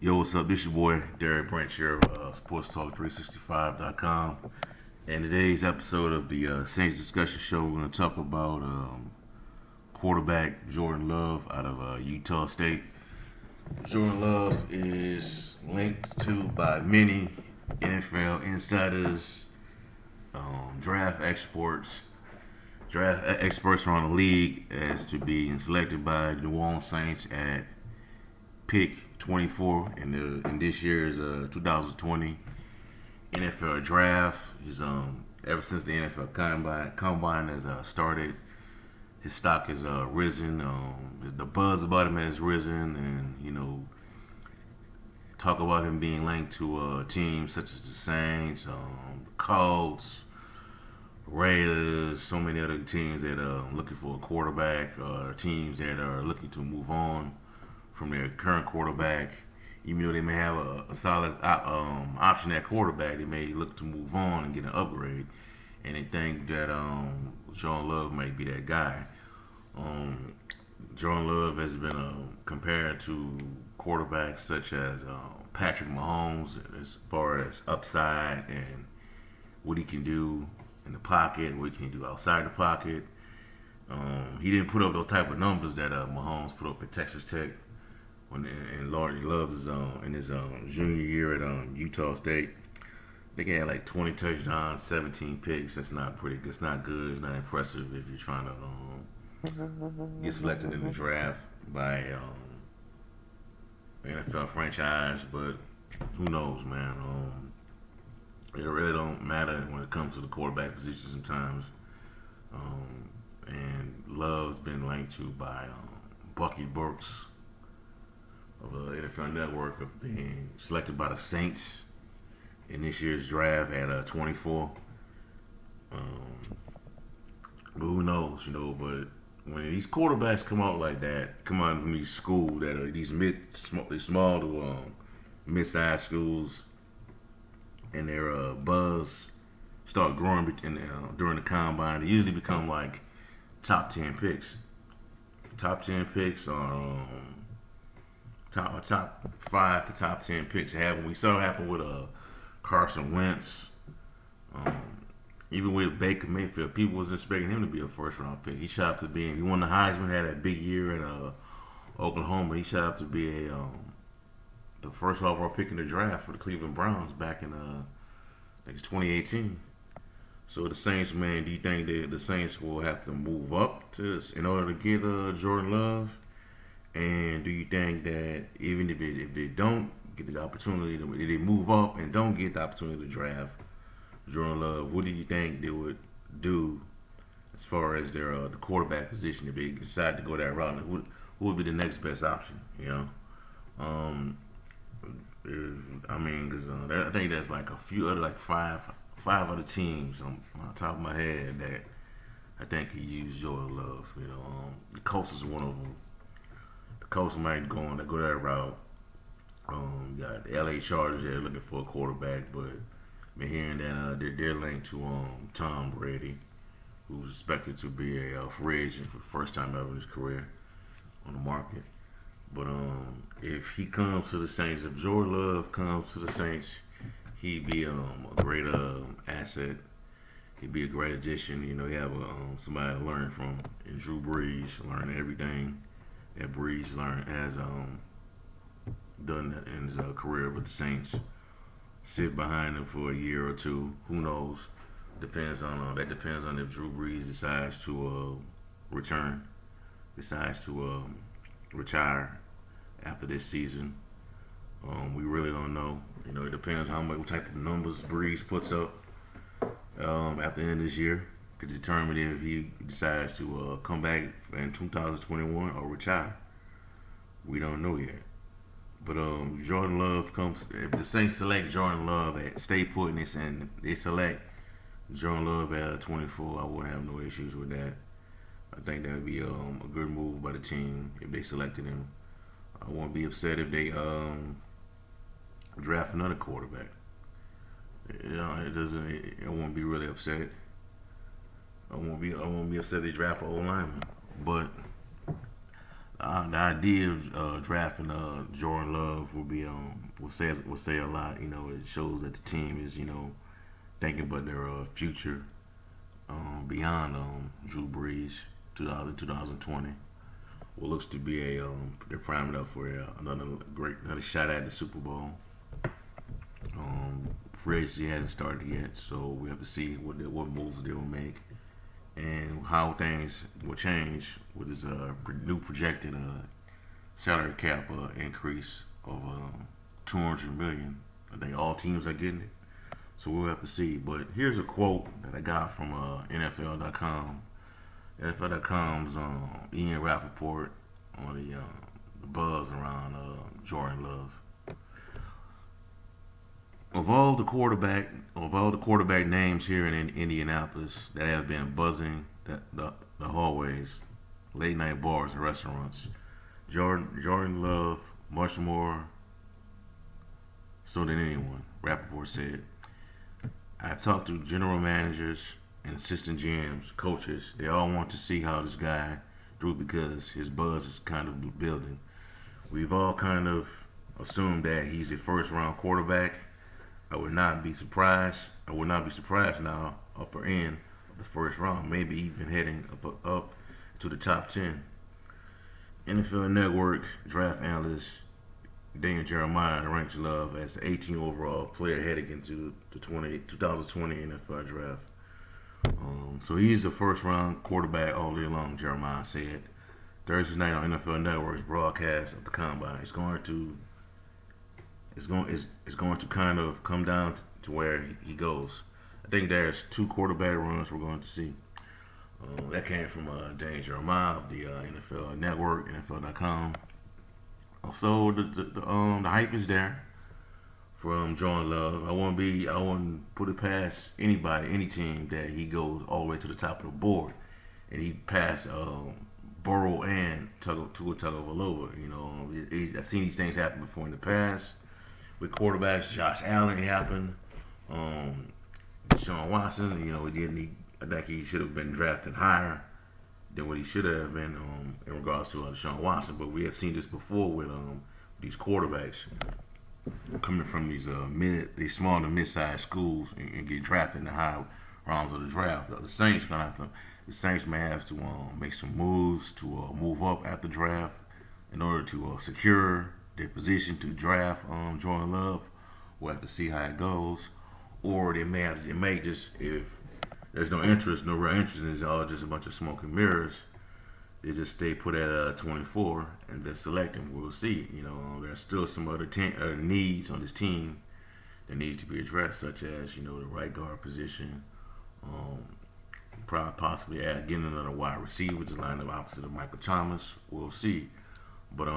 Yo, what's up? This your boy, Derek Branch here of SportsTalk365.com. And today's episode of the Saints Discussion Show, we're going to talk about quarterback Jordan Love out of Utah State. Jordan Love is linked to by many NFL insiders, draft experts around the league as to being selected by the New Orleans Saints at pick 24 in this year's 2020 NFL draft. He's ever since the NFL combine has started, his stock has risen. The buzz about him has risen, and talk about him being linked to teams such as the Saints, Colts, Raiders, so many other teams that are looking for a quarterback, or teams that are looking to move on from their current quarterback. Even though they may have a solid option at quarterback, they may look to move on and get an upgrade. And they think that Jordan Love might be that guy. Um, Jordan Love has been compared to quarterbacks such as Patrick Mahomes as far as upside and what he can do in the pocket, what he can do outside the pocket. He didn't put up those type of numbers that Mahomes put up at Texas Tech when and Lord Love's in his junior year at Utah State. They had like 20 touchdowns, 17 picks. That's not pretty. It's not good. It's not impressive if you're trying to get selected in the draft by NFL franchise. But who knows, man? It really don't matter when it comes to the quarterback position sometimes. And Love's been linked to by Bucky Brooks of the NFL Network of being selected by the Saints in this year's draft at 24. Um, but who knows, But when these quarterbacks come out like that, come out from these schools that are these small to mid-sized schools, and their buzz start growing during the combine, they usually become like top 10 picks. Top 10 picks are top 5 to top 10 picks. We saw it happen with Carson Wentz. Um, Even with Baker Mayfield, people was expecting him to be a first round pick. He shot up to being he won the Heisman, had that big year at Oklahoma. He shot up to be the first overall pick in the draft for the Cleveland Browns back in I think it's 2018. So the Saints, man, do you think that the Saints will have to move up in order to get Jordan Love? And do you think that even if they don't get the opportunity, if they move up and don't get the opportunity to draft Jordan Love, what do you think they would do as far as their the quarterback position if they decide to go that route? And who would be the next best option? Um, I mean, 'cause, I think there's like a few other like five other teams on top of my head that I think could use Jordan Love. The Colts is one of them. The Colts might go that route. You got the LA Chargers there looking for a quarterback, but been hearing that they're linked to Tom Brady, who's expected to be a free agent for the first time ever in his career on the market. But if he comes to the Saints, if Jordan Love comes to the Saints, he'd be a great asset. He'd be a great addition. He have somebody to learn from. And Drew Brees learned everything that Brees has done in his career with the Saints. Sit behind him for a year or two. Who knows? Depends on if Drew Brees decides to return, decides to retire after this season. We really don't know. It depends how much what type of numbers Brees puts up after the end of this year. Could determine if he decides to come back in 2021 or retire. We don't know yet. But Jordan Love comes. If the Saints select Jordan Love at stay put and they select Jordan Love at 24, I wouldn't have no issues with that. I think that would be a good move by the team if they selected him. I won't be upset if they draft another quarterback. It doesn't. I won't be really upset. I won't be upset if they draft an old lineman. But The idea of drafting Jordan Love will say a lot. It shows that the team is thinking about their future beyond Drew Brees 2020. What looks to be they're priming up for another shot at the Super Bowl. Free agency hasn't started yet, so we have to see what moves they will make and how things will change with this new projected salary cap increase of 200 million. I think all teams are getting it, so we'll have to see. But here's a quote that I got from NFL.com. NFL.com's Ian Rappaport on the buzz around Jordan Love. Of all the quarterback names here in Indianapolis that have been buzzing the hallways, late night bars and restaurants, Jordan Love much more so than anyone. Rappaport said, "I've talked to general managers and assistant GMs, coaches. They all want to see how this guy threw because his buzz is kind of building. We've all kind of assumed that he's a first round quarterback. I would not be surprised. I would not be surprised now, upper end of the first round, maybe even heading up to the top 10. NFL Network draft analyst Dan Jeremiah ranks Love as the 18th overall player heading into the 2020 NFL draft. So he's the first round quarterback all day long, Jeremiah said. Thursday night on NFL Network's broadcast of the combine. It's going to kind of come down to where he goes. I think there's two quarterback runs we're going to see. That came from Dan Jeremiah of the NFL Network, NFL.com. Also, the hype is there from Jordan Love. I wouldn't put it past anybody, any team that he goes all the way to the top of the board, and he passed Burrow and Tua Tagovailoa. I've seen these things happen before in the past with quarterbacks. Josh Allen, it happened. Deshaun Watson, I think he should have been drafted higher than what he should have been in regards to Deshaun Watson. But we have seen this before with these quarterbacks coming from these small to mid-sized schools and get drafted in the high rounds of the draft. The Saints may have to make some moves to move up at the draft in order to secure their position to draft Jordan Love. We'll have to see how it goes. Or they may just, if there's no real interest, and it's all just a bunch of smoke and mirrors, they just stay put at 24 and then select him. We'll see. There's still some other needs on this team that need to be addressed, such as the right guard position, possibly getting another wide receiver to line up opposite of Michael Thomas. We'll see, but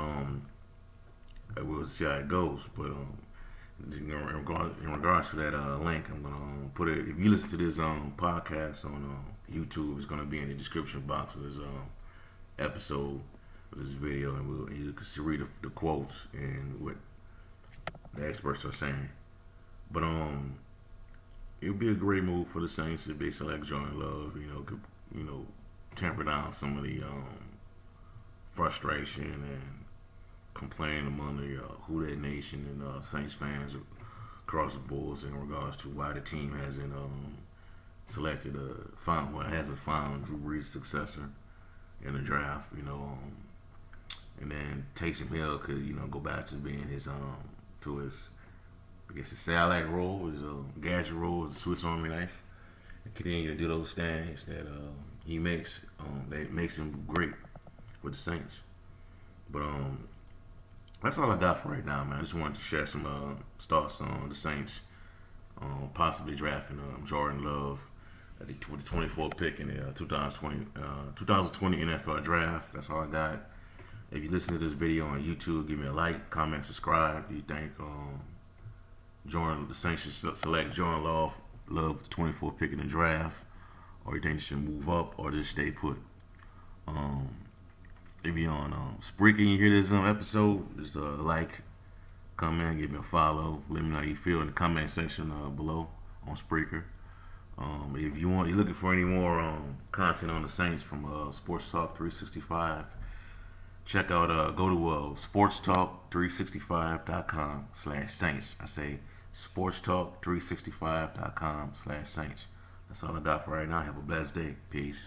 we'll see how it goes. But in regards to that link, I'm gonna put it. If you listen to this podcast on YouTube, it's gonna be in the description box of this episode of this video, and you can read the quotes and what the experts are saying. But it would be a great move for the Saints if they select Jordan Love. Could temper down some of the frustration and complain among the Who Dat Nation and Saints fans across the boards in regards to why the team hasn't hasn't found Drew Brees' successor in the draft. And then Taysom Hill could go back to being his I guess his satellite role, his gadget role, his Swiss Army knife, and continue to do those things that he makes that makes him great with the Saints. But that's all I got for right now, man. I just wanted to share some thoughts on the Saints possibly drafting Jordan Love with the 24th pick in the 2020 NFL draft. That's all I got. If you listen to this video on YouTube, give me a like, comment, subscribe. Do you think the Saints should select Jordan Love with the 24th pick in the draft, or you think they should move up or just stay put? If you're on Spreaker and you hear this episode, just like, comment, give me a follow. Let me know how you feel in the comment section below on Spreaker. If you're looking for any more content on the Saints from Sports Talk 365, Check out go to sportstalk365.com/saints. I say sportstalk365.com/saints. That's all I got for right now. Have a blessed day. Peace.